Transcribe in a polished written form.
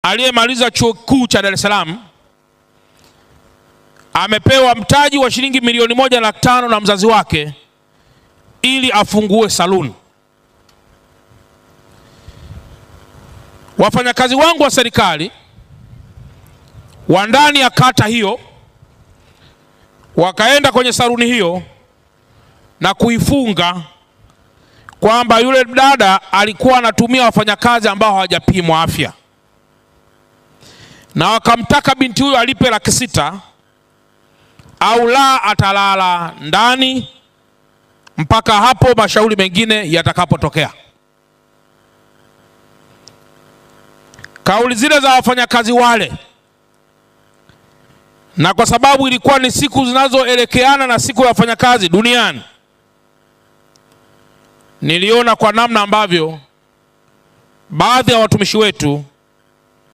aliyemaliza chuo kikuu cha Dar es Salaam amepewa mtaji wa shilingi milioni 1.5 na mzazi wake ili afungue saluni. Wafanyakazi wangu wa serikali wa ndani ya kata hiyo wakaenda kwenye saluni hiyo na kuifunga kwamba yule dada alikuwa anatumia wafanyakazi ambao hawajapimwa afya, na wakamtaka binti huyo alipe Laki6 au la atalala ndani mpaka hapo mashauri mengine yatakapotokea. Kauli zile za wafanyakazi wale, na kwa sababu ilikuwa ni siku zinazoelekeana na siku ya wafanyakazi duniani, niliona kwa namna ambavyo baadhi ya watumishi wetu